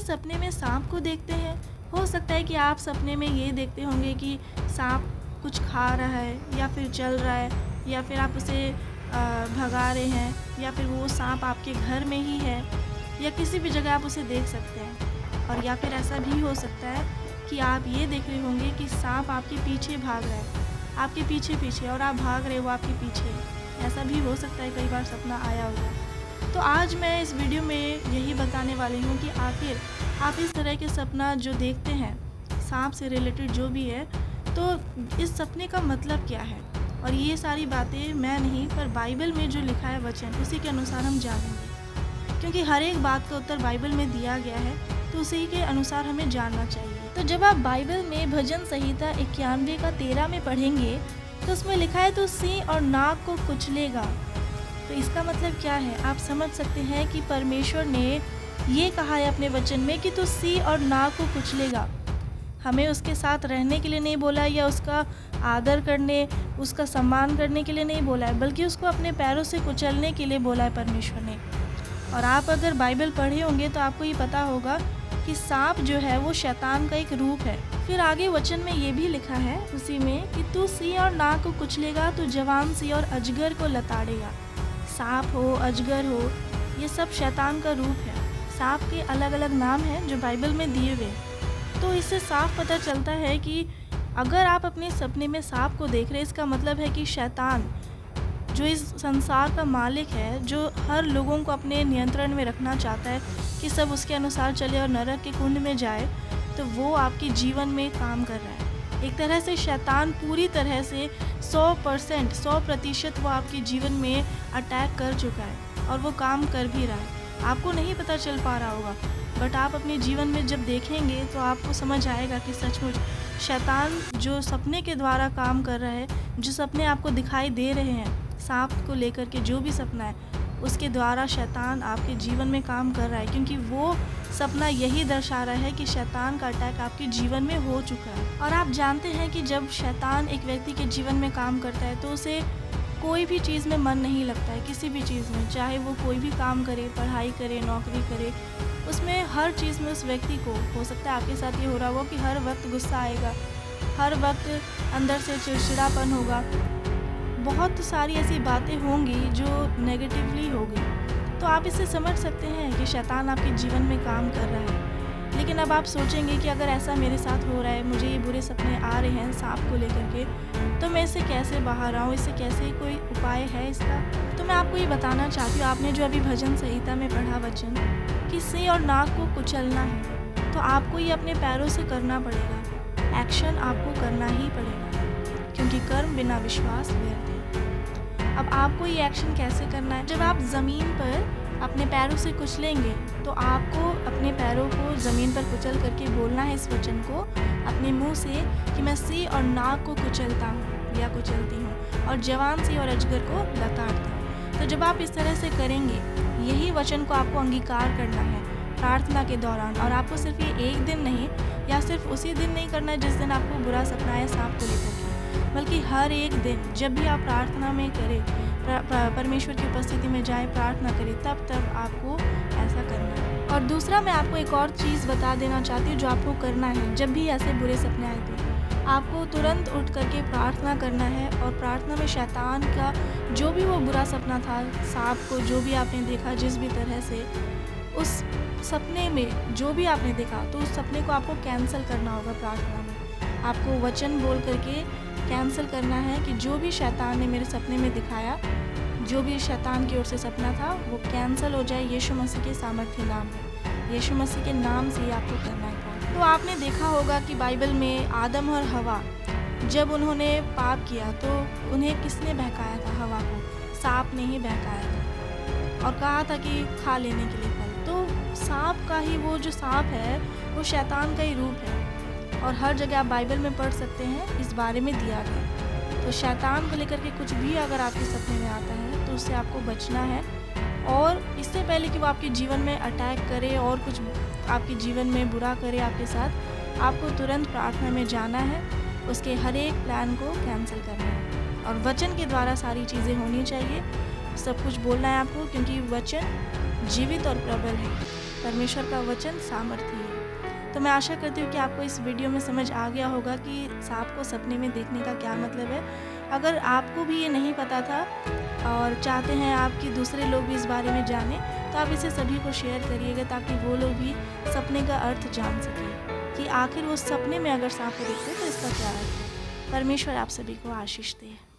सपने में सांप को देखते हैं? हो सकता है कि आप सपने में ये देखते होंगे कि सांप कुछ खा रहा है या फिर चल रहा है या फिर आप उसे भगा रहे हैं या फिर वो सांप आपके घर में ही है या किसी भी जगह आप उसे देख सकते हैं। और या फिर ऐसा भी हो सकता है कि आप ये देख रहे होंगे कि सांप आपके पीछे भाग रहा है, आपके पीछे और आप भाग रहे हो आपके पीछे। ऐसा भी हो सकता है, कई बार सपना आया होगा। तो आज मैं इस वीडियो में यही बताने वाली हूँ कि आखिर आप इस तरह के सपना जो देखते हैं सांप से रिलेटेड जो भी है, तो इस सपने का मतलब क्या है। और ये सारी बातें मैं नहीं, पर बाइबल में जो लिखा है वचन, उसी के अनुसार हम जानेंगे, क्योंकि हर एक बात का उत्तर बाइबल में दिया गया है, तो उसी के अनुसार हमें जानना चाहिए। तो जब आप बाइबल में भजन संहिता 91 का 13 में पढ़ेंगे तो उसमें लिखा है तो सिंह और नाग को कुचलेगा। तो इसका मतलब क्या है, आप समझ सकते हैं कि परमेश्वर ने ये कहा है अपने वचन में कि तू सिंह और नाग को कुचलेगा। हमें उसके साथ रहने के लिए नहीं बोला है या उसका आदर करने, उसका सम्मान करने के लिए नहीं बोला है, बल्कि उसको अपने पैरों से कुचलने के लिए बोला है परमेश्वर ने। और आप अगर बाइबल पढ़े होंगे तो आपको ये पता होगा कि सांप जो है वो शैतान का एक रूप है। फिर आगे वचन में ये भी लिखा है उसी में कि तू सिंह और नाग को कुचलेगा, तू जवान सिंह और अजगर को लताड़ेगा। सांप हो, अजगर हो, ये सब शैतान का रूप है। सांप के अलग अलग नाम हैं जो बाइबल में दिए हुए। तो इससे साफ पता चलता है कि अगर आप अपने सपने में सांप को देख रहे हैं, इसका मतलब है कि शैतान जो इस संसार का मालिक है, जो हर लोगों को अपने नियंत्रण में रखना चाहता है कि सब उसके अनुसार चले और नरक के कुंड में जाए, तो वो आपके जीवन में काम कर रहा है। एक तरह से शैतान पूरी तरह से 100% वो आपके जीवन में अटैक कर चुका है और वो काम कर भी रहा है। आपको नहीं पता चल पा रहा होगा, बट आप अपने जीवन में जब देखेंगे तो आपको समझ आएगा कि सचमुच शैतान जो सपने के द्वारा काम कर रहा है, जो सपने आपको दिखाई दे रहे हैं सांप को लेकर के, जो भी सपना है उसके द्वारा शैतान आपके जीवन में काम कर रहा है, क्योंकि वो सपना यही दर्शा रहा है कि शैतान का अटैक आपके जीवन में हो चुका है। और आप जानते हैं कि जब शैतान एक व्यक्ति के जीवन में काम करता है तो उसे कोई भी चीज़ में मन नहीं लगता है, किसी भी चीज़ में, चाहे वो कोई भी काम करे, पढ़ाई करे, नौकरी करे, उसमें हर चीज़ में उस व्यक्ति को, हो सकता है आपके साथ ये हो रहा हो कि हर वक्त गुस्सा आएगा, हर वक्त अंदर से चिड़चिड़ापन होगा, बहुत सारी ऐसी बातें होंगी जो नेगेटिवली होगी। तो आप इससे समझ सकते हैं कि शैतान आपके जीवन में काम कर रहा है। लेकिन अब आप सोचेंगे कि अगर ऐसा मेरे साथ हो रहा है, मुझे ये बुरे सपने आ रहे हैं सांप को लेकर के, तो मैं इससे कैसे बाहर आऊँ, इससे कैसे कोई उपाय है इसका। तो मैं आपको ये बताना चाहती हूँ, आपने जो अभी भजन संहिता में पढ़ा वचन कि सिंह और नाग को कुचलना है, तो आपको ये अपने पैरों से करना पड़ेगा। एक्शन आपको करना ही पड़ेगा, क्योंकि कर्म बिना विश्वास व्यर्थ है। अब आपको ये एक्शन कैसे करना है, जब आप ज़मीन पर अपने पैरों से कुचलेंगे तो आपको अपने पैरों को ज़मीन पर कुचल करके बोलना है इस वचन को अपने मुंह से कि मैं सिंह और नाग को कुचलता हूँ या कुचलती हूँ और जवान सिंह और अजगर को लताड़ता हूँ। तो जब आप इस तरह से करेंगे, यही वचन को आपको अंगीकार करना है प्रार्थना के दौरान। और आपको सिर्फ ये एक दिन नहीं या सिर्फ उसी दिन नहीं करना है जिस दिन आपको बुरा सपना है सांप को लेकर के, बल्कि हर एक दिन जब भी आप प्रार्थना में करें, परमेश्वर की उपस्थिति में जाए, प्रार्थना करें, तब आपको ऐसा करना है। और दूसरा मैं आपको एक और चीज़ बता देना चाहती हूँ जो आपको करना है। जब भी ऐसे बुरे सपने आए तो आपको तुरंत उठ करके प्रार्थना करना है और प्रार्थना में शैतान का जो भी वो बुरा सपना था, सांप को जो भी आपने देखा, जिस भी तरह से उस सपने में जो भी आपने देखा, तो उस सपने को आपको कैंसिल करना होगा। प्रार्थना में आपको वचन बोल करके कैंसिल करना है कि जो भी शैतान ने मेरे सपने में दिखाया, जो भी शैतान की ओर से सपना था, वो कैंसिल हो जाए यीशु मसीह के सामर्थ्य नाम में। यीशु मसीह के नाम से ही आपको करना है। तो आपने देखा होगा कि बाइबल में आदम और हवा जब उन्होंने पाप किया तो उन्हें किसने बहकाया था? हवा को सांप ने ही बहकाया था और कहा था कि खा लेने के लिए फल। तो सांप का ही, वो जो सांप है वो शैतान का ही रूप है और हर जगह आप बाइबल में पढ़ सकते हैं, इस बारे में दिया गया। तो शैतान को लेकर के कुछ भी अगर आपके सपने में आता है तो उससे आपको बचना है। और इससे पहले कि वो आपके जीवन में अटैक करे और कुछ आपके जीवन में बुरा करे आपके साथ, आपको तुरंत प्रार्थना में जाना है, उसके हर एक प्लान को कैंसिल करना है और वचन के द्वारा सारी चीज़ें होनी चाहिए। सब कुछ बोलना है आपको, क्योंकि वचन जीवित और प्रबल है। परमेश्वर का वचन सामर्थी है। तो मैं आशा करती हूँ कि आपको इस वीडियो में समझ आ गया होगा कि सांप को सपने में देखने का क्या मतलब है। अगर आपको भी ये नहीं पता था और चाहते हैं आप कि दूसरे लोग भी इस बारे में जानें, तो आप इसे सभी को शेयर करिएगा ताकि वो लोग भी सपने का अर्थ जान सकें कि आखिर वो सपने में अगर सांप को देखते हैं तो इसका क्या अर्थ है। परमेश्वर आप सभी को आशीष दे।